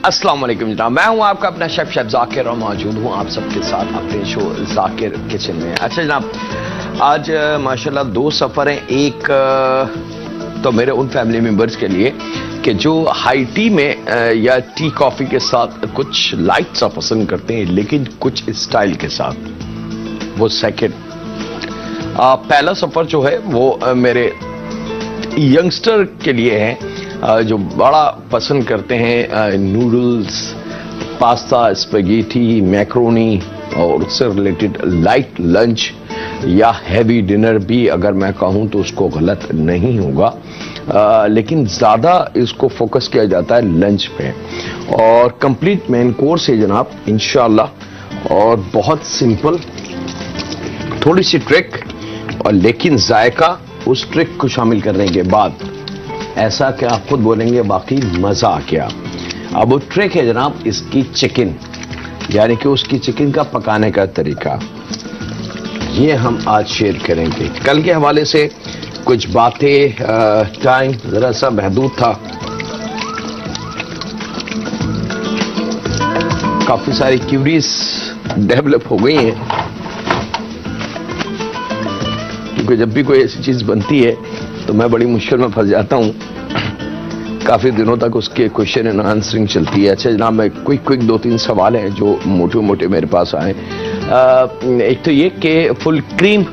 अस्सलाम वालेकुम जनाब, मैं हूं आपका अपना शेफ जाकिर और मौजूद हूं आप सबके साथ अपने शो जाकिर किचन में। अच्छा जनाब, आज माशाल्लाह दो सफ़र हैं। एक तो मेरे उन फैमिली मेंबर्स के लिए कि जो हाई टी में या टी कॉफ़ी के साथ कुछ लाइट सा पसंद करते हैं लेकिन कुछ स्टाइल के साथ। वो सेकंड पहला सफ़र जो है वो मेरे यंगस्टर के लिए है जो बड़ा पसंद करते हैं नूडल्स, पास्ता, स्पेगेटी, मैक्रोनी और उससे रिलेटेड लाइट लंच या हैवी डिनर भी अगर मैं कहूं तो उसको गलत नहीं होगा, लेकिन ज़्यादा इसको फोकस किया जाता है लंच पे। और कंप्लीट मेन कोर्स है जनाब इंशाल्लाह, और बहुत सिंपल, थोड़ी सी ट्रिक और लेकिन जायका उस ट्रिक को शामिल करने के बाद ऐसा कि आप खुद बोलेंगे बाकी मजा आ गया। अब वो ट्रिक है जनाब इसकी चिकन, यानी कि उसकी चिकन का पकाने का तरीका, ये हम आज शेयर करेंगे। कल के हवाले से कुछ बातें, टाइम जरा सा महदूद था, काफी सारी क्यूरीज डेवलप हो गई हैं, क्योंकि जब भी कोई ऐसी चीज बनती है तो मैं बड़ी मुश्किल में फंस जाता हूं। काफी दिनों तक उसके क्वेश्चन एंड आंसरिंग चलती है। अच्छा जनाब, मैं क्विक दो तीन सवाल हैं जो मोटे मोटे मेरे पास आए। एक तो ये कि फुल क्रीम,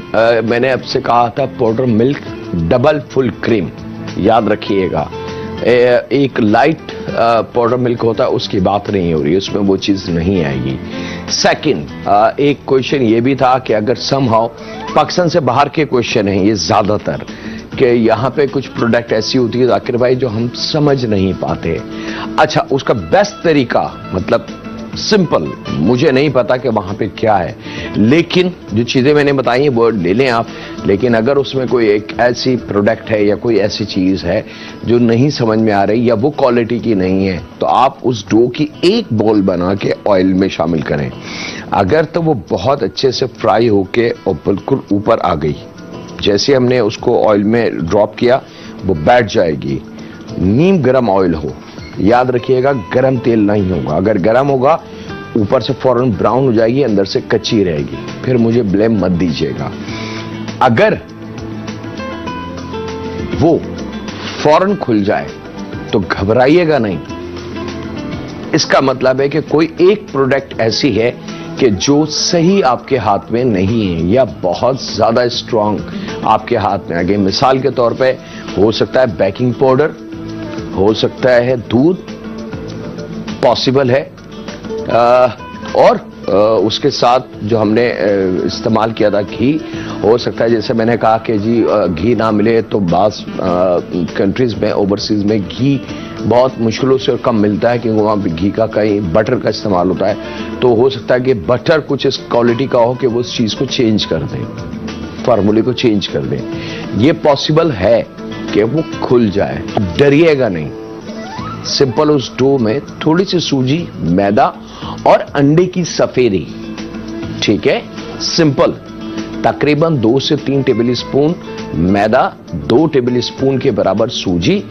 मैंने आपसे कहा था powder milk double full cream, याद रखिएगा। एक लाइट पाउडर मिल्क होता है उसकी बात नहीं हो रही, उसमें वो चीज़ नहीं आएगी। सेकंड, एक क्वेश्चन ये भी था कि अगर समहाउ पाकिस्तान से बाहर के क्वेश्चन हैं ये ज़्यादातर, कि यहाँ पे कुछ प्रोडक्ट ऐसी होती है जाकिर भाई जो हम समझ नहीं पाते। अच्छा, उसका बेस्ट तरीका, मतलब सिंपल, मुझे नहीं पता कि वहाँ पे क्या है, लेकिन जो चीज़ें मैंने बताई हैं वो ले लें आप। लेकिन अगर उसमें कोई एक ऐसी प्रोडक्ट है या कोई ऐसी चीज़ है जो नहीं समझ में आ रही या वो क्वालिटी की नहीं है, तो आप उस डो की एक बॉल बना के ऑयल में शामिल करें। अगर तो वो बहुत अच्छे से फ्राई होके और बिल्कुल ऊपर आ गई, जैसे हमने उसको ऑयल में ड्रॉप किया वो बैठ जाएगी। नीम गरम ऑयल हो, याद रखिएगा गरम तेल नहीं होगा। अगर गरम होगा ऊपर से फौरन ब्राउन हो जाएगी, अंदर से कच्ची रहेगी, फिर मुझे ब्लेम मत दीजिएगा। अगर वो फौरन खुल जाए तो घबराइएगा नहीं, इसका मतलब है कि कोई एक प्रोडक्ट ऐसी है कि जो सही आपके हाथ में नहीं है या बहुत ज्यादा स्ट्रांग आपके हाथ में आ गई। मिसाल के तौर पे हो सकता है बेकिंग पाउडर, हो सकता है दूध, पॉसिबल है, और उसके साथ जो हमने इस्तेमाल किया था घी, हो सकता है जैसे मैंने कहा कि जी घी ना मिले तो बास कंट्रीज में, ओवरसीज में घी बहुत मुश्किलों से कम मिलता है क्योंकि वहाँ घी का कहीं बटर का इस्तेमाल होता है। तो हो सकता है कि बटर कुछ इस क्वालिटी का हो कि वो उस चीज़ को चेंज कर दें, फार्मूले को चेंज कर दें। ये पॉसिबल है कि वो खुल जाए, डरिएगा नहीं। सिंपल उस डो में थोड़ी सी सूजी, मैदा और अंडे की सफेदी, ठीक है, सिंपल। तकरीबन 2 से 3 टेबल स्पून मैदा, 2 टेबल स्पून के बराबर सूजी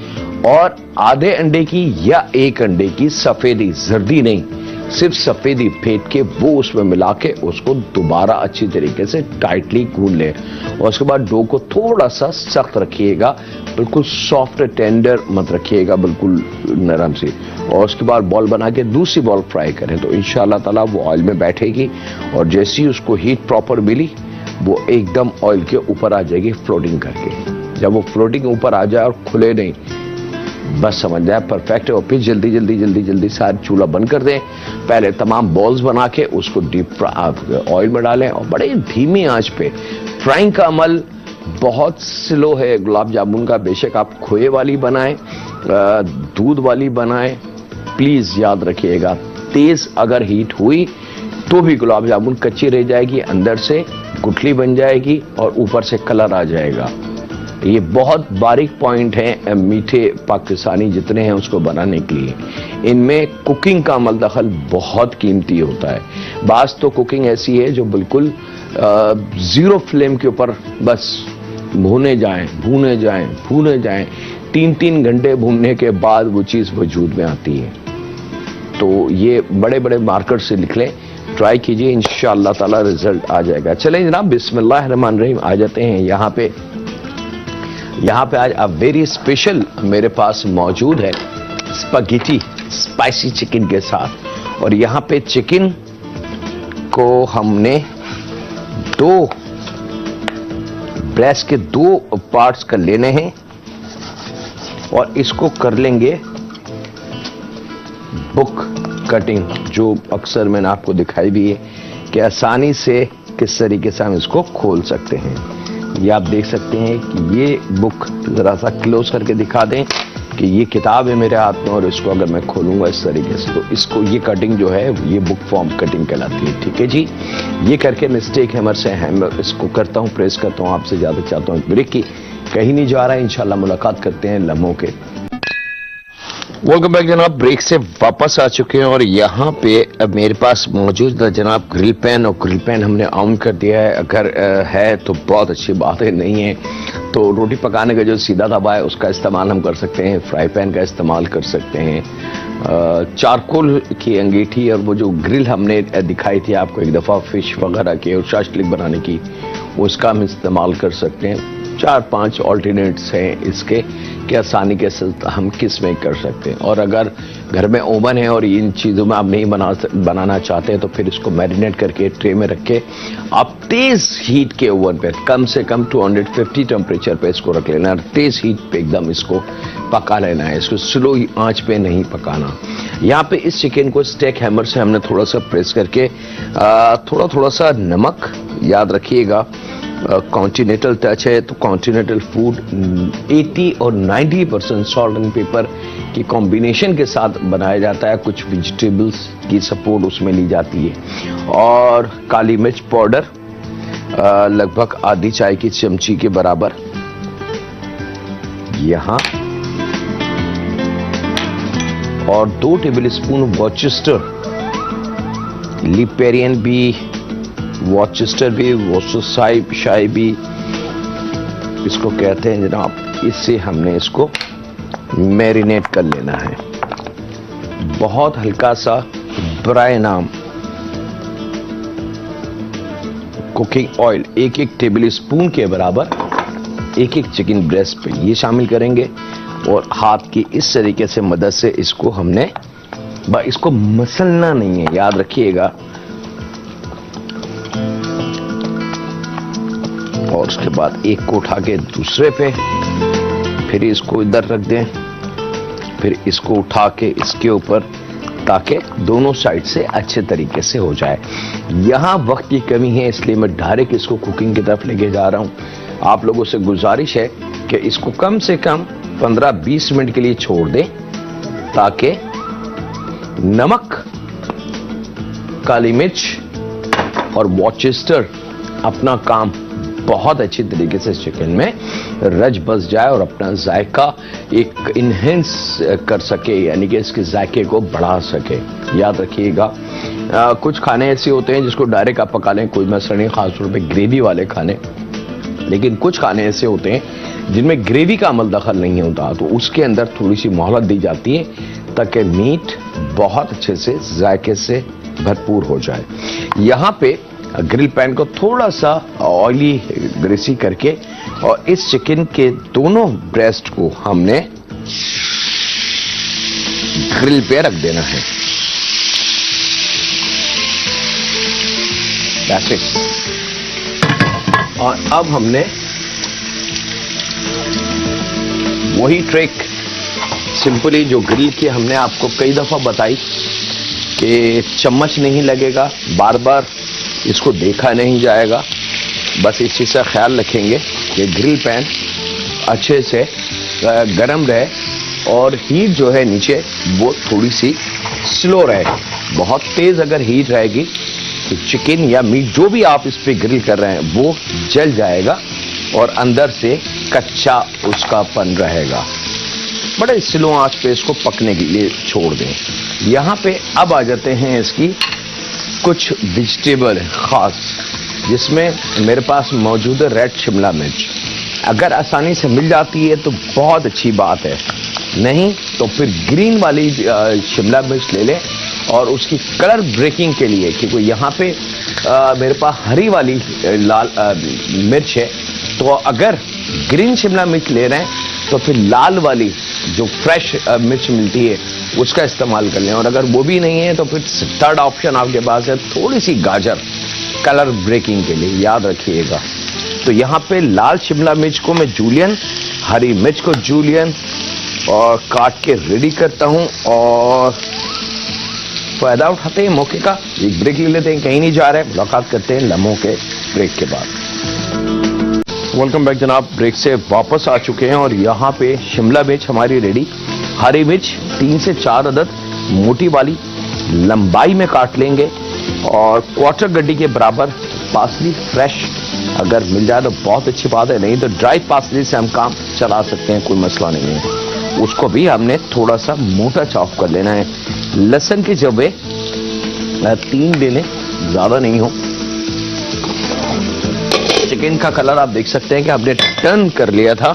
और आधे अंडे की या 1 अंडे की सफेदी, जर्दी नहीं, सिर्फ सफेदी फेंट के वो उसमें मिला के उसको दोबारा अच्छी तरीके से टाइटली गूंद लें। और उसके बाद डो को थोड़ा सा सख्त रखिएगा, बिल्कुल सॉफ्ट टेंडर मत रखिएगा, बिल्कुल नरम सी। और उसके बाद बॉल बना के दूसरी बॉल फ्राई करें तो इंशाल्लाह ताला वो ऑयल में बैठेगी, और जैसी उसको हीट प्रॉपर मिली वो एकदम ऑयल के ऊपर आ जाएगी फ्लोटिंग करके। जब वो फ्लोटिंग ऊपर आ जाए और खुले नहीं, बस समझ जाए परफेक्ट है। और फिर जल्दी जल्दी जल्दी जल्दी सारी चूल्हा बंद कर दें। पहले तमाम बॉल्स बना के उसको डीप ऑयल में डालें और बड़े धीमी आंच पे। फ्राइंग का अमल बहुत स्लो है गुलाब जामुन का, बेशक आप खोए वाली बनाएं, दूध वाली बनाएं, प्लीज याद रखिएगा तेज अगर हीट हुई तो भी गुलाब जामुन कच्ची रह जाएगी, अंदर से गुठली बन जाएगी और ऊपर से कलर आ जाएगा। ये बहुत बारीक पॉइंट है मीठे पाकिस्तानी जितने हैं उसको बनाने के लिए। इनमें कुकिंग का अमल दखल बहुत कीमती होता है। बास तो कुकिंग ऐसी है जो बिल्कुल जीरो फ्लेम के ऊपर बस भूने जाएं भूने जाएं भूने जाएं, 3-3 घंटे भूनने के बाद वो चीज़ वजूद में आती है। तो ये बड़े बड़े मार्कर से लिख लें, ट्राई कीजिए, इंशाअल्लाह ताला रिजल्ट आ जाएगा। चलें जनाब, बिस्मिल्लाहिर्रहमानिर्रहीम आ जाते हैं। यहाँ पे आज अब वेरी स्पेशल मेरे पास मौजूद है स्पैगेटी स्पाइसी चिकन के साथ। और यहाँ पे चिकन को हमने ब्रेस्ट के 2 पार्ट्स कर लेने हैं और इसको कर लेंगे बुक कटिंग, जो अक्सर मैंने आपको दिखाई भी है कि आसानी से किस तरीके से हम इसको खोल सकते हैं। ये आप देख सकते हैं कि ये बुक, जरा सा क्लोज करके दिखा दें कि ये किताब है मेरे हाथ में और इसको अगर मैं खोलूंगा इस तरीके से तो इसको ये कटिंग जो है ये बुक फॉर्म कटिंग कहलाती है। ठीक है जी, ये करके मिस्टेक हैमर से मैं इसको करता हूँ, प्रेस करता हूँ। आपसे ज्यादा चाहता हूँ ब्रेक की, कहीं नहीं जा रहा है, इंशाल्लाह मुलाकात करते हैं लम्हों के। वेलकम बैक जनाब, ब्रेक से वापस आ चुके हैं और यहाँ पे अब मेरे पास मौजूद है जनाब ग्रिल पैन, और ग्रिल पैन हमने ऑन कर दिया है। अगर है तो बहुत अच्छी बात है, नहीं है तो रोटी पकाने का जो सीधा तवा है उसका इस्तेमाल हम कर सकते हैं, फ्राई पैन का इस्तेमाल कर सकते हैं। चारकोल की अंगीठी और वो जो ग्रिल हमने दिखाई थी आपको एक दफ़ा फिश वगैरह की और शाशलिक बनाने की, उसका हम इस्तेमाल कर सकते हैं। 4-5 ऑल्टरनेट्स हैं इसके कि आसानी के साथ हम किस में कर सकते हैं। और अगर घर में ओवन है और इन चीज़ों में आप नहीं बनाना चाहते तो फिर इसको मैरिनेट करके ट्रे में रख के आप तेज़ हीट के ओवन पे कम से कम 250 टेम्परेचर पे इसको रख लेना है। तेज़ हीट पे एकदम इसको पका लेना है, इसको स्लो आंच पे नहीं पकाना। यहाँ पे इस चिकन को स्टेक हैमर से हमने थोड़ा सा प्रेस करके थोड़ा सा नमक, याद रखिएगा कॉन्टिनेंटल टच है तो कॉन्टिनेंटल फूड 80 और 90% सॉल्ट एंड पेपर की कॉम्बिनेशन के साथ बनाया जाता है। कुछ वेजिटेबल्स की सपोर्ट उसमें ली जाती है। और काली मिर्च पाउडर लगभग आधी चाय की चमची के बराबर यहाँ, और 2 टेबलस्पून वॉर्चेस्टर, लिपेरियन भी, वॉर्चेस्टर भी, वॉर्सेस्टायर भी इसको कहते हैं जनाब। इससे हमने इसको मैरिनेट कर लेना है। बहुत हल्का सा ब्राई नाम कुकिंग ऑयल 1 टेबलस्पून के बराबर 1 चिकन ब्रेस्ट पे ये शामिल करेंगे और हाथ की इस तरीके से मदद से इसको हमने इसको मसलना नहीं है, याद रखिएगा। और उसके बाद एक को उठा के दूसरे पे, फिर इसको इधर रख दें, फिर इसको उठा के इसके ऊपर, ताकि दोनों साइड से अच्छे तरीके से हो जाए। यहां वक्त की कमी है इसलिए मैं डायरेक्ट इसको कुकिंग की तरफ लेके जा रहा हूं। आप लोगों से गुजारिश है कि इसको कम से कम 15-20 मिनट के लिए छोड़ दें ताकि नमक, काली मिर्च और वॉर्चेस्टर अपना काम बहुत अच्छी तरीके से चिकन में रच बस जाए और अपना जायका एक इनहेंस कर सके, यानी कि इसके जायके को बढ़ा सके। याद रखिएगा कुछ खाने ऐसे होते हैं जिसको डायरेक्ट आप पका लें, कोई मसला नहीं, खासतौर पे ग्रेवी वाले खाने, लेकिन कुछ खाने ऐसे होते हैं जिनमें ग्रेवी का अमल दखल नहीं होता, तो उसके अंदर थोड़ी सी मोहलत दी जाती है ताकि मीट बहुत अच्छे से जायके से भरपूर हो जाए। यहाँ पे ग्रिल पैन को थोड़ा सा ऑयली ग्रेसी करके और इस चिकन के दोनों ब्रेस्ट को हमने ग्रिल पे रख देना है। That's it। और अब हमने वही ट्रिक सिंपली जो ग्रिल की हमने आपको कई दफा बताई कि चम्मच नहीं लगेगा, बार बार इसको देखा नहीं जाएगा, बस इस चीज का ख्याल रखेंगे कि ग्रिल पैन अच्छे से गर्म रहे और हीट जो है नीचे वो थोड़ी सी स्लो रहे। बहुत तेज अगर हीट रहेगी तो चिकन या मीट जो भी आप इस पे ग्रिल कर रहे हैं वो जल जाएगा और अंदर से कच्चा उसका पन रहेगा। बड़े स्लो आंच पे इसको पकने के लिए छोड़ दें। यहाँ पे अब आ जाते हैं इसकी कुछ वेजिटेबल खास, जिसमें मेरे पास मौजूद है रेड शिमला मिर्च। अगर आसानी से मिल जाती है तो बहुत अच्छी बात है, नहीं तो फिर ग्रीन वाली शिमला मिर्च ले लें और उसकी कलर ब्रेकिंग के लिए, क्योंकि यहाँ पे मेरे पास हरी वाली लाल मिर्च है, तो अगर ग्रीन शिमला मिर्च ले रहे हैं तो फिर लाल वाली जो फ्रेश मिर्च मिलती है उसका इस्तेमाल कर लें, और अगर वो भी नहीं है तो फिर थर्ड ऑप्शन आपके पास है थोड़ी सी गाजर, कलर ब्रेकिंग के लिए, याद रखिएगा। तो यहाँ पे लाल शिमला मिर्च को मैं जूलियन, हरी मिर्च को जूलियन और काट के रेडी करता हूं, और फायदा उठाते हैं मौके का, एक ब्रेक ले लेते हैं, कहीं नहीं जा रहे, मुलाकात करते हैं लम्हों के ब्रेक के बाद। वेलकम बैक जनाब, ब्रेक से वापस आ चुके हैं और यहाँ पे शिमला मिर्च हमारी रेडी, हरी मिर्च 3 से 4 अदद मोटी वाली लंबाई में काट लेंगे, और क्वार्टर गड्डी के बराबर पासली फ्रेश अगर मिल जाए तो बहुत अच्छी बात है, नहीं तो ड्राई पासली से हम काम चला सकते हैं, कोई मसला नहीं है। उसको भी हमने थोड़ा सा मोटा चॉप कर लेना है। लहसुन के जब्बे 3 ले लें, ज्यादा नहीं हो। चिकन का कलर आप देख सकते हैं कि हमने टर्न कर लिया था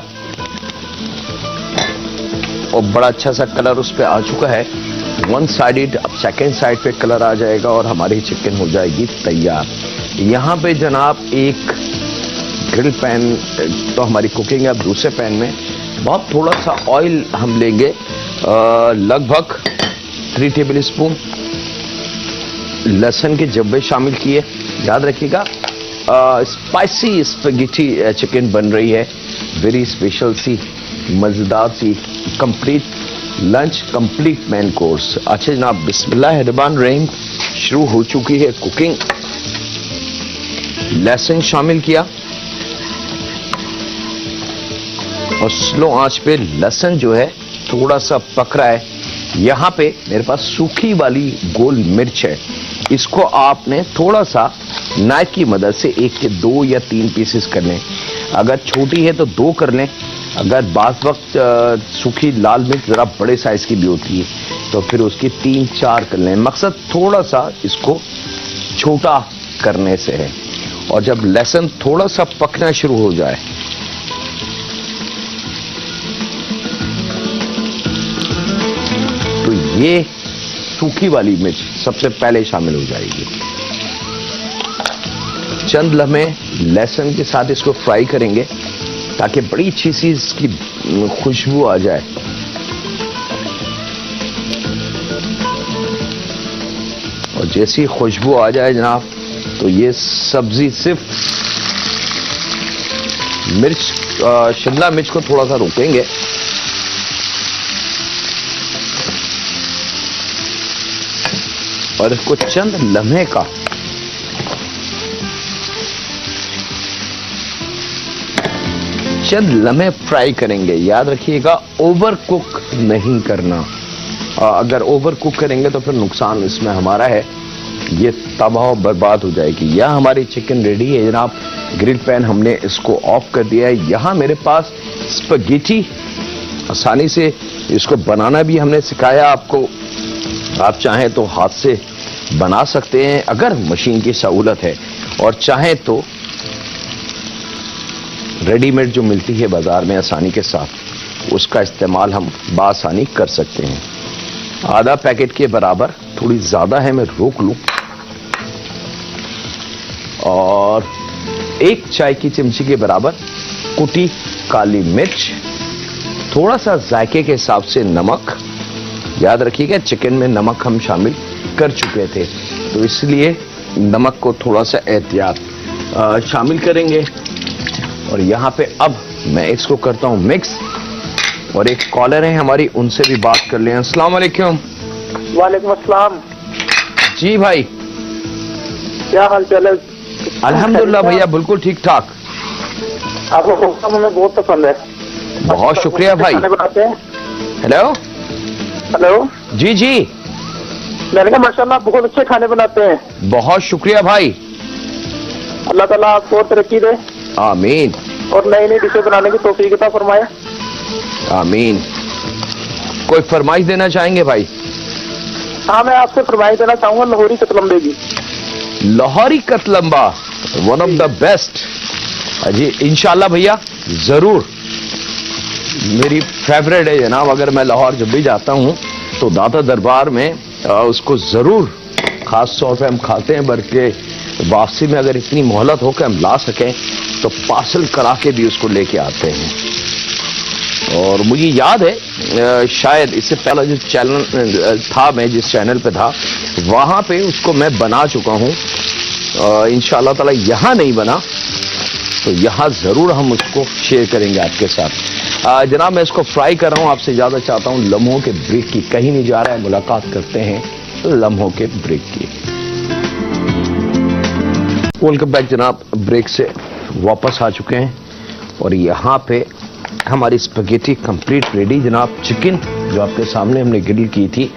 और बड़ा अच्छा सा कलर उस पर आ चुका है। 1 साइडेड, अब सेकेंड साइड पे कलर आ जाएगा और हमारी चिकन हो जाएगी तैयार। यहाँ पे जनाब एक ग्रिल पैन, तो हमारी कुकिंग है। अब दूसरे पैन में बहुत थोड़ा सा ऑयल हम लेंगे, लगभग 3 टेबल स्पून लहसुन के जब्बे शामिल किए। याद रखिएगा स्पाइसी स्पेगेटी चिकन बन रही है, वेरी स्पेशल सी, मजेदार सी, complete lunch, complete main course. अच्छा जनाब, बिस्मिल्लाहिर्रहमानिर्रहीम, शुरू हो चुकी है कुकिंग। लहसुन शामिल किया और स्लो आंच पे लहसुन जो है थोड़ा सा पक रहा है। यहां पे मेरे पास सूखी वाली गोल मिर्च है, इसको आपने थोड़ा सा नाइफ की मदद से 1 के 2 या 3 पीसेस कर लें। अगर छोटी है तो 2 कर लें, अगर बाज़ वक्त सूखी लाल मिर्च जरा बड़े साइज की भी होती है तो फिर उसकी 3-4 कर लें। मकसद थोड़ा सा इसको छोटा करने से है। और जब लहसुन थोड़ा सा पकना शुरू हो जाए तो ये सूखी वाली मिर्च सबसे पहले शामिल हो जाएगी। चंद लम्हे लहसुन के साथ इसको फ्राई करेंगे ताकि बड़ी अच्छी सी इसकी खुशबू आ जाए। और जैसी खुशबू आ जाए जनाब तो ये सब्जी सिर्फ मिर्च, शिमला मिर्च को थोड़ा सा रोकेंगे और इसको चंद लम्हे का फ्राई करेंगे। याद रखिएगा ओवर कुक नहीं करना, अगर ओवर कुक करेंगे तो फिर नुकसान इसमें हमारा है, ये तबाह बर्बाद हो जाएगी। यह हमारी चिकन रेडी है जनाब। ग्रिल पैन हमने इसको ऑफ कर दिया है। यहां मेरे पास स्पगेटी, आसानी से इसको बनाना भी हमने सिखाया आपको, आप चाहें तो हाथ से बना सकते हैं अगर मशीन की सहूलत है, और चाहें तो रेडीमेड जो मिलती है बाजार में आसानी के साथ, उसका इस्तेमाल हम बासानी कर सकते हैं। आधा पैकेट के बराबर, थोड़ी ज्यादा है, मैं रोक लूं, और 1 चाय की चमची के बराबर कुटी काली मिर्च, थोड़ा सा जायके के हिसाब से नमक। याद रखिएगा चिकन में नमक हम शामिल कर चुके थे तो इसलिए नमक को थोड़ा सा एहतियात शामिल करेंगे। और यहां पे अब मैं इसको करता हूं मिक्स, और एक कॉलर है हमारी, उनसे भी बात कर लें। अस्सलाम वालेकुम। वालेकुम अस्सलाम। जी भाई, क्या हाल चाल है? अल्हम्दुलिल्लाह भैया, बिल्कुल ठीक ठाक। आपको प्रोग्राम हमें बहुत पसंद है। बहुत शुक्रिया भाई। हेलो हेलो, जी जी, मैंने कहा माशाल्लाह आप बहुत अच्छे खाने बनाते हैं। बहुत शुक्रिया भाई। अल्लाह ताला आपको और तरक्की दे, आमीन, और नई नई डिशें बनाने की तौफीक अता फरमाए, आमीन। कोई फरमाइश देना चाहेंगे भाई? हाँ, मैं आपसे फरमाइश देना चाहूंगा लाहौरी कतलम्बे की। लाहौरी कतलम्बा, वन ऑफ द बेस्ट। जी इंशाल्लाह भैया, जरूर, मेरी फेवरेट है जनाब। अगर मैं लाहौर जब भी जाता हूं तो दाता दरबार में उसको जरूर खास तौर पे हम खाते हैं, बल्कि वापसी में अगर इतनी मोहलत हो कि हम ला सकें तो पार्सल करा के भी उसको लेके आते हैं। और मुझे याद है शायद इससे पहला जो चैनल था, मैं जिस चैनल पे था वहां पे उसको मैं बना चुका हूं। इंशाअल्लाह ताला यहां नहीं बना तो यहां जरूर हम उसको शेयर करेंगे आपके साथ। जनाब मैं इसको फ्राई कर रहा हूं, आपसे ज्यादा चाहता हूं लम्हों के ब्रेक की, कहीं नहीं जा रहा है, मुलाकात करते हैं लम्हों के ब्रेक की। वेलकम बैक जनाब, ब्रेक से वापस आ चुके हैं और यहां पे हमारी स्पैगेटी कंप्लीट रेडी जनाब। चिकन जो आपके सामने हमने ग्रिल की थी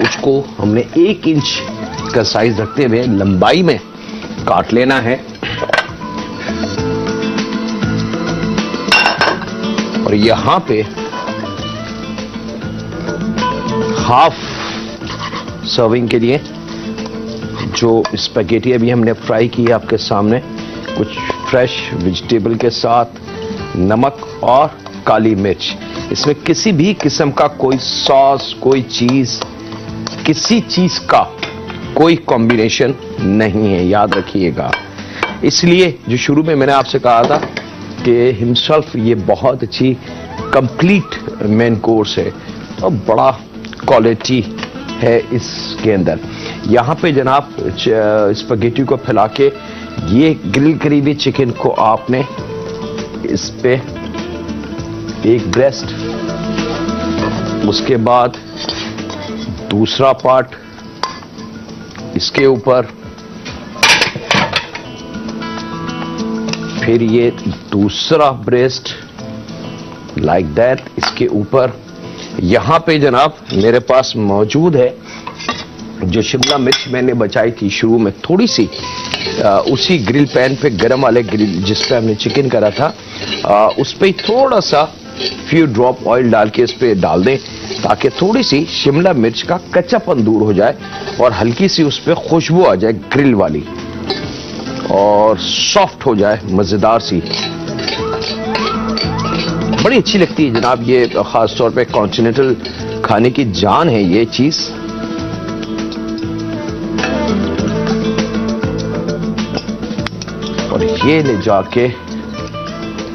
उसको हमने 1 इंच का साइज रखते हुए लंबाई में काट लेना है और यहां पे हाफ सर्विंग के लिए जो स्पैगेटी अभी हमने फ्राई की है आपके सामने, कुछ फ्रेश वेजिटेबल के साथ, नमक और काली मिर्च। इसमें किसी भी किस्म का कोई सॉस, कोई चीज, किसी चीज का कोई कॉम्बिनेशन नहीं है, याद रखिएगा। इसलिए जो शुरू में मैंने आपसे कहा था कि हिमसेल्फ ये बहुत अच्छी कंप्लीट मेन कोर्स है और बड़ा क्वालिटी है इसके अंदर। यहां पे जनाब स्पैगेटी को फैला के ये ग्रिल करी हुई चिकन को आपने इस पे एक ब्रेस्ट, उसके बाद दूसरा पार्ट इसके ऊपर, फिर ये दूसरा ब्रेस्ट लाइक दैट इसके ऊपर। यहां पे जनाब मेरे पास मौजूद है जो शिमला मिर्च मैंने बचाई थी शुरू में थोड़ी सी, उसी ग्रिल पैन पे, गरम वाले ग्रिल जिस पे हमने चिकन करा था, उस पे थोड़ा सा फ्यू ड्रॉप ऑयल डाल के इस पे डाल दें ताकि थोड़ी सी शिमला मिर्च का कच्चापन दूर हो जाए और हल्की सी उस पे खुशबू आ जाए ग्रिल वाली और सॉफ्ट हो जाए, मजेदार सी, बड़ी अच्छी लगती है जनाब। ये खास तौर पे कॉन्टिनेंटल खाने की जान है ये चीज। और ये ले जाके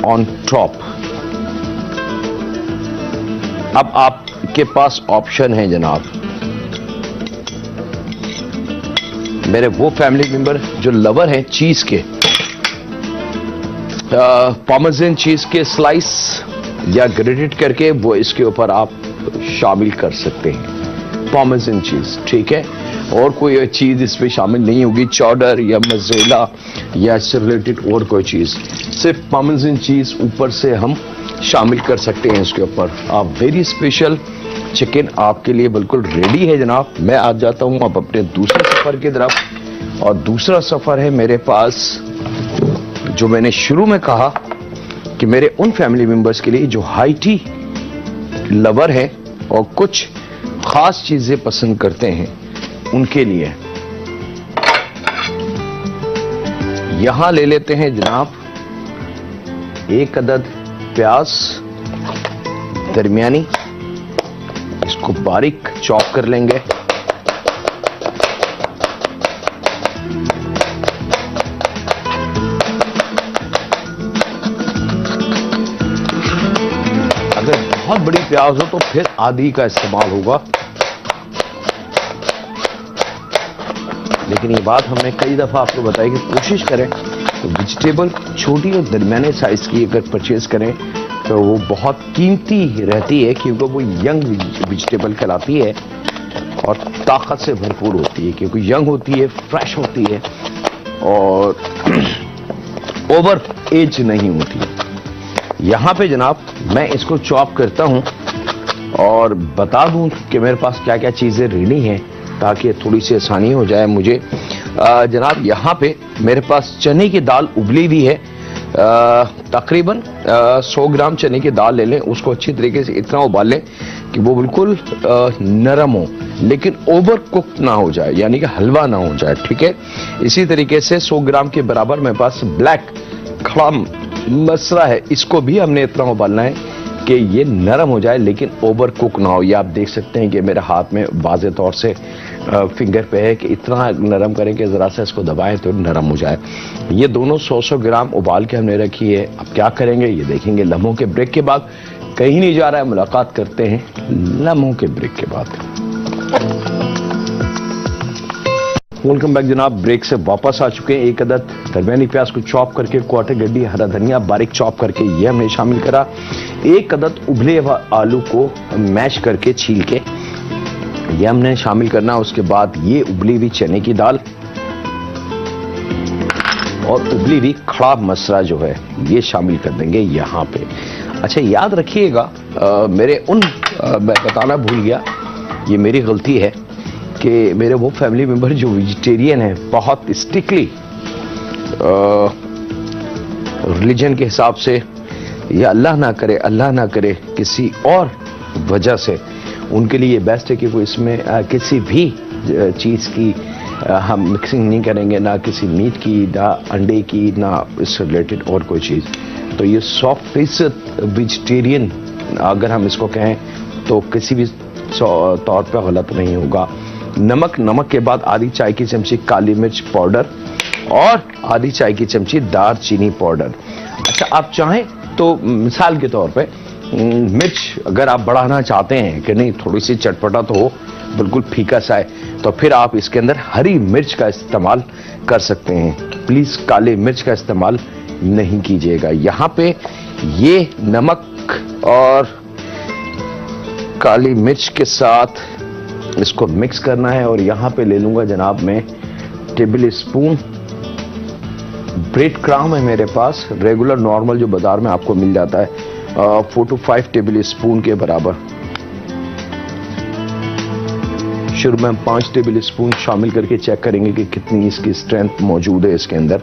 ऑन टॉप। अब आपके पास ऑप्शन है जनाब, मेरे वो फैमिली मेंबर जो लवर हैं चीज के, पार्मेसन चीज के स्लाइस या ग्रेटेड करके वो इसके ऊपर आप शामिल कर सकते हैं, पार्मेसन चीज, ठीक है। और कोई चीज इसमें शामिल नहीं होगी, चौडर या मोज़रेला या इससे रिलेटेड और कोई चीज, सिर्फ पार्मेसन चीज ऊपर से हम शामिल कर सकते हैं इसके ऊपर। आप वेरी स्पेशल चिकन आपके लिए बिल्कुल रेडी है जनाब। मैं आज जाता हूं अब अपने दूसरे सफर की तरफ, और दूसरा सफर है मेरे पास जो मैंने शुरू में कहा कि मेरे उन फैमिली मेंबर्स के लिए जो हाई टी लवर है और कुछ खास चीजें पसंद करते हैं, उनके लिए। यहां ले लेते हैं जनाब 1 अदद प्याज दरमियानी, इसको बारीक चॉप कर लेंगे। अगर बहुत बड़ी प्याज हो तो फिर आधी का इस्तेमाल होगा, लेकिन ये बात हमने कई दफा आपको बताई कि कोशिश करें तो वेजिटेबल छोटी और दरमियाने साइज की अगर परचेज करें तो वो बहुत कीमती रहती है, क्योंकि वो यंग वेजिटेबल कहलाती है और ताकत से भरपूर होती है, क्योंकि यंग होती है, फ्रेश होती है और ओवर एज नहीं होती है। यहां पे जनाब मैं इसको चॉप करता हूं और बता दूं कि मेरे पास क्या क्या चीजें रेडी हैं ताकि थोड़ी सी आसानी हो जाए मुझे। जनाब यहां पे मेरे पास चने की दाल उबली हुई है, तकरीबन 100 ग्राम चने की दाल ले लें, उसको अच्छी तरीके से इतना उबाल लें कि वो बिल्कुल नरम हो लेकिन ओवर कुक ना हो जाए, यानी कि हलवा ना हो जाए, ठीक है। इसी तरीके से 100 ग्राम के बराबर मेरे पास ब्लैक खड़ा मसरा है, इसको भी हमने इतना उबालना है कि ये नरम हो जाए लेकिन ओवर कुक ना हो। ये आप देख सकते हैं कि मेरे हाथ में वाज़े तौर से फिंगर पे है कि इतना नरम करें कि ज़रा सा इसको दबाएं तो नरम हो जाए। ये दोनों 100 ग्राम उबाल के हमने रखी है। अब क्या करेंगे ये देखेंगे लम्हों के ब्रेक के बाद। कहीं नहीं जा रहा है, मुलाकात करते हैं लम्हों के ब्रेक के बाद। वेलकम बैक जनाब, ब्रेक से वापस आ चुके हैं। एक अदद दरमियानी प्याज को चॉप करके, क्वार्टर गड्डी हरा धनिया बारीक चॉप करके ये हमने शामिल करा। एक अदद उबले हुए आलू को मैश करके छील के ये हमने शामिल करना। उसके बाद ये उबली हुई चने की दाल और उबली हुई खड़ा मसरा जो है ये शामिल कर देंगे यहां पे। अच्छा याद रखिएगा, मैं बताना भूल गया, ये मेरी गलती है कि मेरे वो फैमिली मेंबर जो वेजिटेरियन है, बहुत स्ट्रिक्टली रिलीजन के हिसाब से, या अल्लाह ना करे किसी और वजह से, उनके लिए बेस्ट है कि वो इसमें किसी भी चीज़ की हम मिक्सिंग नहीं करेंगे, ना किसी मीट की, ना अंडे की, ना इससे रिलेटेड और कोई चीज़। तो ये 100% वेजिटेरियन अगर हम इसको कहें तो किसी भी तौर पर गलत नहीं होगा। नमक के बाद आधी चाय की चमची काली मिर्च पाउडर और आधी चाय की चमची दारचीनी पाउडर। अच्छा आप चाहें तो मिसाल के तौर पे मिर्च अगर आप बढ़ाना चाहते हैं कि नहीं थोड़ी सी चटपटा तो हो, बिल्कुल फीका सा है, तो फिर आप इसके अंदर हरी मिर्च का इस्तेमाल कर सकते हैं। प्लीज काले मिर्च का इस्तेमाल नहीं कीजिएगा। यहाँ पे ये नमक और काली मिर्च के साथ इसको मिक्स करना है। और यहां पे ले लूंगा जनाब मैं टेबल स्पून ब्रेड क्रम्ब है मेरे पास, रेगुलर नॉर्मल जो बाजार में आपको मिल जाता है, 4 to 5 टेबल स्पून के बराबर। शुरू में हम 5 टेबल स्पून शामिल करके चेक करेंगे कि कितनी इसकी स्ट्रेंथ मौजूद है इसके अंदर,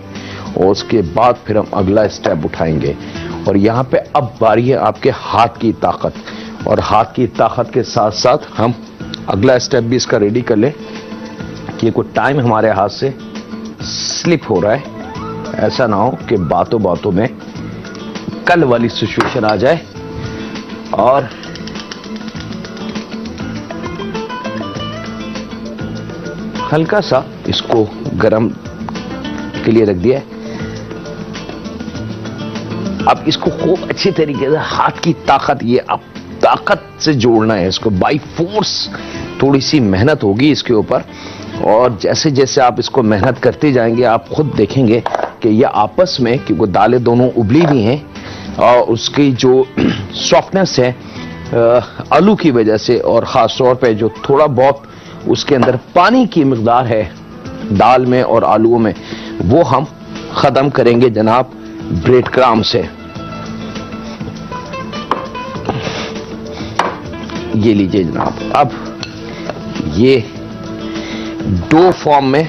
और उसके बाद फिर हम अगला स्टेप उठाएंगे। और यहाँ पे अब बारी है आपके हाथ की ताकत, और हाथ की ताकत के साथ साथ हम अगला स्टेप भी इसका रेडी कर लें कि कोई टाइम हमारे हाथ से स्लिप हो रहा है, ऐसा ना हो कि बातों बातों में कल वाली सिचुएशन आ जाए। और हल्का सा इसको गरम के लिए रख दिया है। अब इसको खूब अच्छी तरीके से हाथ की ताकत, ये अब ताकत से जोड़ना है इसको, बाई फोर्स। थोड़ी सी मेहनत होगी इसके ऊपर, और जैसे जैसे आप इसको मेहनत करते जाएंगे आप खुद देखेंगे कि ये आपस में, क्योंकि दालें दोनों उबली भी हैं और उसकी जो सॉफ्टनेस है आलू की वजह से, और ख़ास तौर पे जो थोड़ा बहुत उसके अंदर पानी की मिकदार है दाल में और आलूओं में, वो हम ख़त्म करेंगे जनाब ब्रेड क्रम्ब से। ये लीजिए जनाब, अब ये डो फॉर्म में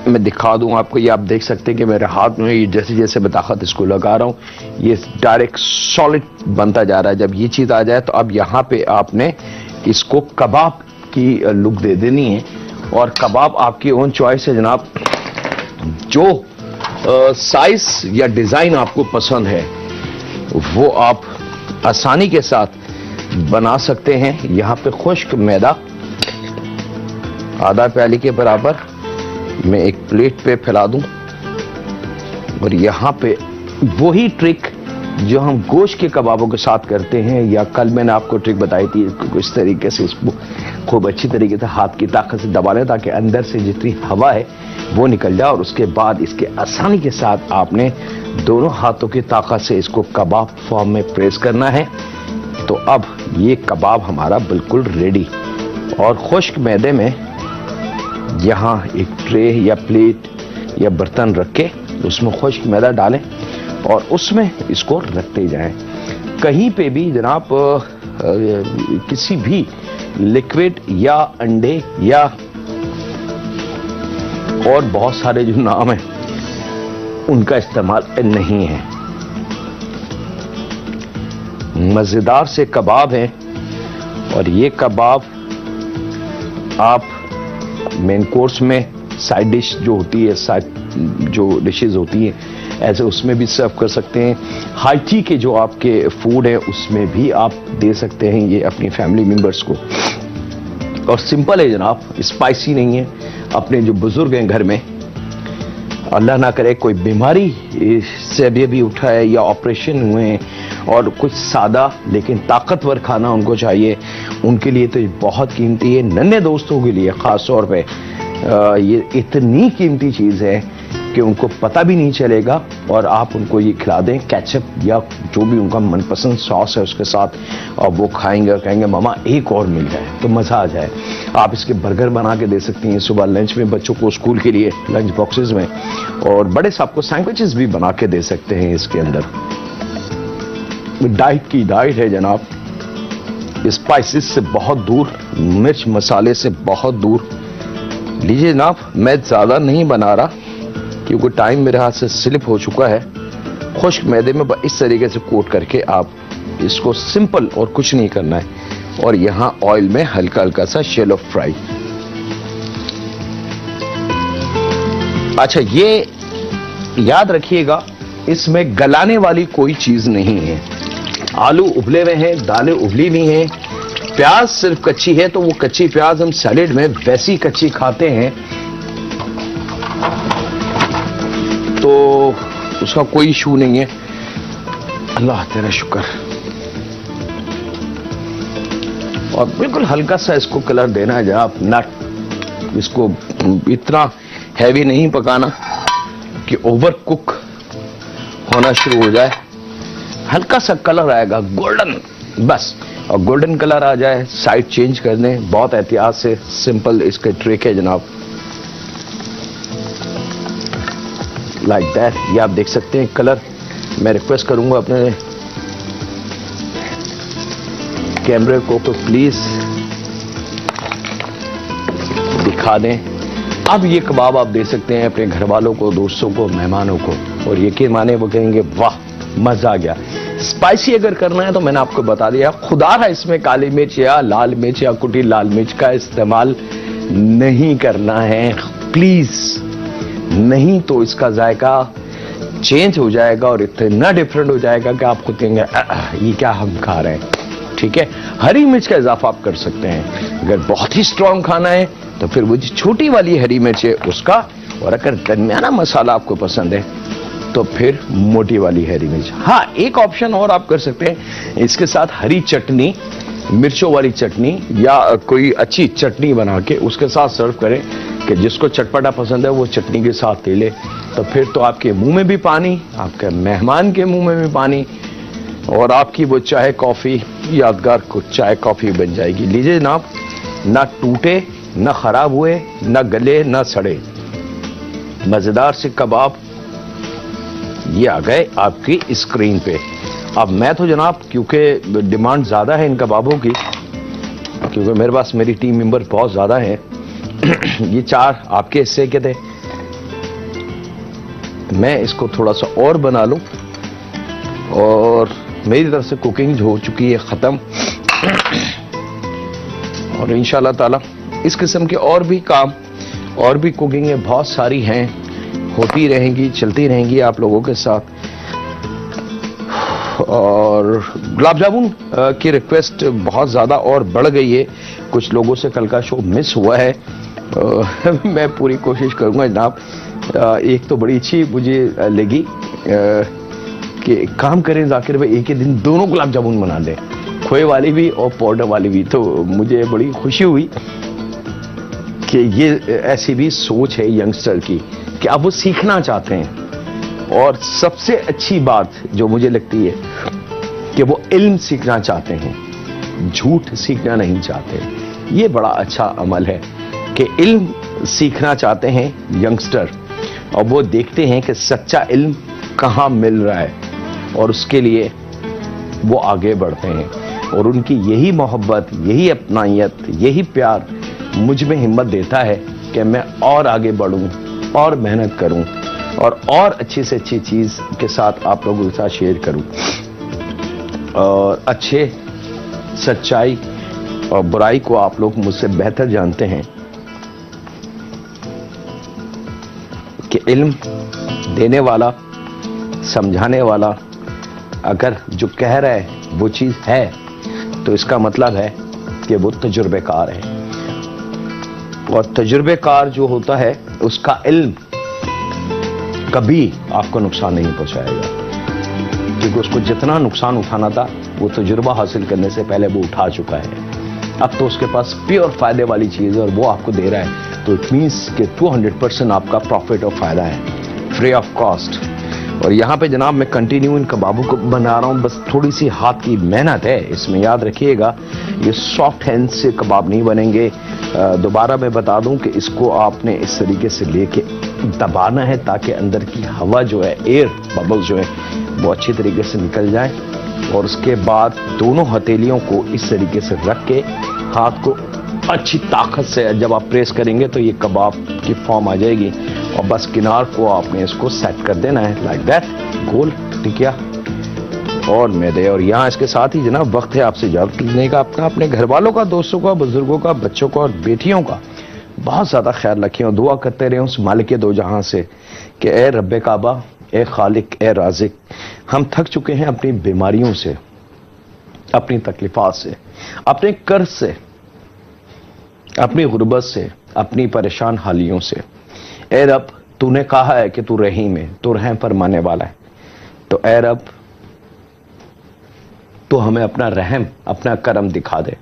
मैं दिखा दूं आपको। ये आप देख सकते हैं कि मेरे हाथ में ये जैसे जैसे मैं ताकत इसको लगा रहा हूं ये डायरेक्ट सॉलिड बनता जा रहा है। जब ये चीज आ जाए तो अब यहां पे आपने इसको कबाब की लुक दे देनी है, और कबाब आपकी ओन चॉइस है जनाब। जो साइज या डिजाइन आपको पसंद है वो आप आसानी के साथ बना सकते हैं। यहां पे खुश्क मैदा आधा प्याली के बराबर मैं एक प्लेट पे फैला दूं, और यहां पे वही ट्रिक जो हम गोश्त के कबाबों के साथ करते हैं, या कल मैंने आपको ट्रिक बताई थी, इस तरीके से इसको खूब अच्छी तरीके से हाथ की ताकत से दबा लें ताकि अंदर से जितनी हवा है वो निकल जाए, और उसके बाद इसके आसानी के साथ आपने दोनों हाथों की ताकत से इसको कबाब फॉर्म में प्रेस करना है। तो अब ये कबाब हमारा बिल्कुल रेडी। और खुश्क मैदे में यहाँ एक ट्रे या प्लेट या बर्तन रख के उसमें खुश्क मैदा डालें और उसमें इसको रखते जाएं। कहीं पे भी जनाब किसी भी लिक्विड या अंडे या और बहुत सारे जो नाम हैं उनका इस्तेमाल नहीं है। मजेदार से कबाब हैं, और ये कबाब आप मेन कोर्स में साइड डिश जो होती है, जो डिशेस होती हैं ऐसे उसमें भी सर्व कर सकते हैं। हाई टी के जो आपके फूड है उसमें भी आप दे सकते हैं ये अपनी फैमिली मेंबर्स को। और सिंपल है जनाब, स्पाइसी नहीं है। अपने जो बुजुर्ग हैं घर में, अल्लाह ना करे कोई बीमारी से भी उठा है या ऑपरेशन हुए हैं और कुछ सादा लेकिन ताकतवर खाना उनको चाहिए, उनके लिए तो ये बहुत कीमती है। नन्हे दोस्तों के लिए खास तौर पे ये इतनी कीमती चीज़ है कि उनको पता भी नहीं चलेगा। और आप उनको ये खिला दें केचप या जो भी उनका मनपसंद सॉस है उसके साथ, और वो खाएंगे और कहेंगे मामा एक और मिल जाए, तो मज़ा आ जाए। आप इसके बर्गर बना के दे सकती हैं सुबह लंच में बच्चों को स्कूल के लिए लंच बॉक्सेस में, और बड़े साहब को सैंडविचेस भी बना के दे सकते हैं इसके अंदर। डाइट की डाइट है जनाब, स्पाइसेस से बहुत दूर, मिर्च मसाले से बहुत दूर। लीजिए जनाब, मैं ज़्यादा नहीं बना रहा क्योंकि टाइम मेरे हाथ से स्लिप हो चुका है। खुश्क मैदे में इस तरीके से कोट करके आप इसको सिंपल और कुछ नहीं करना है, और यहां ऑयल में हल्का हल्का सा शैलो फ्राई। अच्छा, ये याद रखिएगा इसमें गलाने वाली कोई चीज नहीं है। आलू उबले हुए हैं, दालें उबली हुई हैं, प्याज सिर्फ कच्ची है, तो वो कच्ची प्याज हम सैलेड में वैसी कच्ची खाते हैं, तो उसका कोई इशू नहीं है। अल्लाह तेरा शुक्र। और बिल्कुल हल्का सा इसको कलर देना है जनाब, नट इसको इतना हैवी नहीं पकाना कि ओवर कुक होना शुरू हो जाए। हल्का सा कलर आएगा गोल्डन, बस, और गोल्डन कलर आ जाए साइड चेंज कर दें। बहुत एहतियात से, सिंपल इसका ट्रिक है जनाब, लाइक दैट। ये आप देख सकते हैं कलर। मैं रिक्वेस्ट करूंगा अपने कैमरे को तो प्लीज दिखा दें। अब ये कबाब आप दे सकते हैं अपने घर वालों को, दोस्तों को, मेहमानों को, और यकीन माने वो कहेंगे वाह मजा आ गया। स्पाइसी अगर करना है तो मैंने आपको बता दिया, खुदा है इसमें काली मिर्च या लाल मिर्च या कुटी लाल मिर्च का इस्तेमाल नहीं करना है प्लीज, नहीं तो इसका जायका चेंज हो जाएगा और इतना डिफरेंट हो जाएगा कि आप खुद कहेंगे ये क्या हम खा रहे हैं। ठीक है, हरी मिर्च का इजाफा आप कर सकते हैं। अगर बहुत ही स्ट्रांग खाना है तो फिर वो जो छोटी वाली हरी मिर्च है उसका, और अगर दरमियाना मसाला आपको पसंद है तो फिर मोटी वाली हरी मिर्च। हाँ, एक ऑप्शन और आप कर सकते हैं, इसके साथ हरी चटनी, मिर्चों वाली चटनी या कोई अच्छी चटनी बना के उसके साथ सर्व करें कि जिसको चटपटा पसंद है वो चटनी के साथ ले ले, तो फिर तो आपके मुंह में भी पानी, आपके मेहमान के मुंह में भी पानी, और आपकी वो चाय कॉफी यादगार कुछ चाय कॉफी बन जाएगी। लीजिए जनाब, ना टूटे, ना खराब हुए, ना गले, ना सड़े, मजेदार से कबाब ये आ गए आपकी स्क्रीन पे। अब मैं तो जनाब, क्योंकि डिमांड ज्यादा है इन कबाबों की, क्योंकि मेरे पास मेरी टीम मेंबर बहुत ज्यादा है, ये 4 आपके हिस्से के थे, मैं इसको थोड़ा सा और बना लूं, और मेरी तरफ से कुकिंग हो चुकी है खत्म। और इंशाल्लाह ताला इस किस्म के और भी काम, और भी कुकिंग बहुत सारी हैं, होती रहेंगी, चलती रहेंगी आप लोगों के साथ। और गुलाब जामुन की रिक्वेस्ट बहुत ज़्यादा और बढ़ गई है, कुछ लोगों से कल का शो मिस हुआ है। मैं पूरी कोशिश करूंगा जनाब। एक तो बड़ी अच्छी मुझे लगी कि काम करें जाकिर भाई, एक ही दिन दोनों गुलाब जामुन बना दें, खोए वाली भी और पाउडर वाली भी। तो मुझे बड़ी खुशी हुई कि ये ऐसी भी सोच है यंगस्टर की कि अब वो सीखना चाहते हैं। और सबसे अच्छी बात जो मुझे लगती है कि वो इल्म सीखना चाहते हैं, झूठ सीखना नहीं चाहते। ये बड़ा अच्छा अमल है कि इल्म सीखना चाहते हैं यंगस्टर, और वो देखते हैं कि सच्चा इल्म कहाँ मिल रहा है, और उसके लिए वो आगे बढ़ते हैं। और उनकी यही मोहब्बत, यही अपनायत, यही प्यार मुझ में हिम्मत देता है कि मैं और आगे बढ़ूं, और मेहनत करूं, और अच्छी से अच्छी चीज के साथ आप लोगों के साथ शेयर करूं, और अच्छे, सच्चाई और बुराई को आप लोग मुझसे बेहतर जानते हैं कि इल्म देने वाला समझाने वाला अगर जो कह रहा है वो चीज है, तो इसका मतलब है कि वो तजुर्बेकार है। और तजुर्बेकार जो होता है उसका इल्म कभी आपको नुकसान नहीं पहुंचाएगा, क्योंकि उसको जितना नुकसान उठाना था वो तजुर्बा हासिल करने से पहले वो उठा चुका है। अब तो उसके पास प्योर फायदे वाली चीज है और वो आपको दे रहा है, तो इट मीन्स कि 200% आपका प्रॉफिट और फायदा है, फ्री ऑफ कॉस्ट। और यहां पे जनाब मैं कंटिन्यू इन कबाबों को बना रहा हूं, बस थोड़ी सी हाथ की मेहनत है इसमें, याद रखिएगा। ये सॉफ्ट हैंड से कबाब नहीं बनेंगे। दोबारा मैं बता दूं कि इसको आपने इस तरीके से लेके दबाना है ताकि अंदर की हवा जो है, एयर बबल जो है, वो अच्छी तरीके से निकल जाए। और उसके बाद दोनों हथेलियों को इस तरीके से रख के हाथ को अच्छी ताकत से जब आप प्रेस करेंगे तो ये कबाब की फॉर्म आ जाएगी। और बस किनार को आपने इसको सेट कर देना है लाइक दैट, गोल टिकिया और मैदे। और यहाँ इसके साथ ही जनाब वक्त है आपसे इजाजत लेने का, अपने घर वालों का, दोस्तों का, बुजुर्गों का, बच्चों का और बेटियों का बहुत ज्यादा ख्याल रखें और दुआ करते रहे उस मालिक दो जहां से कि ए रब्बे काबा, ए खालिक, ए राजिक, हम थक चुके हैं अपनी बीमारियों से, अपनी तकलीफात से, अपने कर्ज से, अपनी गुर्बत से, अपनी परेशान हालियों से। ए रब, तूने कहा है कि तू रहीम है, तू रहम फरमाने वाला है, तो ए रब तो हमें अपना रहम, अपना करम दिखा दे,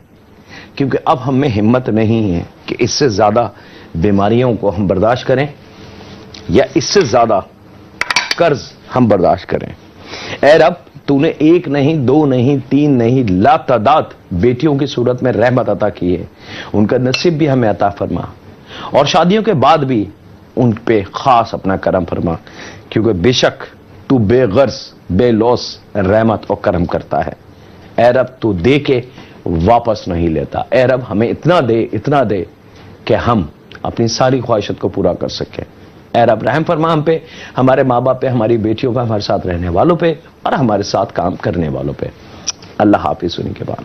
क्योंकि अब हमें हिम्मत नहीं है कि इससे ज्यादा बीमारियों को हम बर्दाश्त करें या इससे ज्यादा कर्ज हम बर्दाश्त करें। ए रब, तूने एक नहीं, दो नहीं, तीन नहीं, लातादाद बेटियों की सूरत में रहमत अता की है, उनका नसीब भी हमें अता फरमा और शादियों के बाद भी उन पे खास अपना करम फरमा, क्योंकि बेशक तू बेगर्ज बेलौस रहमत और करम करता है। ए रब, तू दे के वापस नहीं लेता। ए रब, हमें इतना दे कि हम अपनी सारी ख्वाहिशत को पूरा कर सकें। ए रब, रहम फरमा हम पे, हमारे माँ बाप पे, हमारी बेटियों पे, हमारे साथ रहने वालों पे और हमारे साथ काम करने वालों पे। अल्लाह हाफिज। सुनी के बाद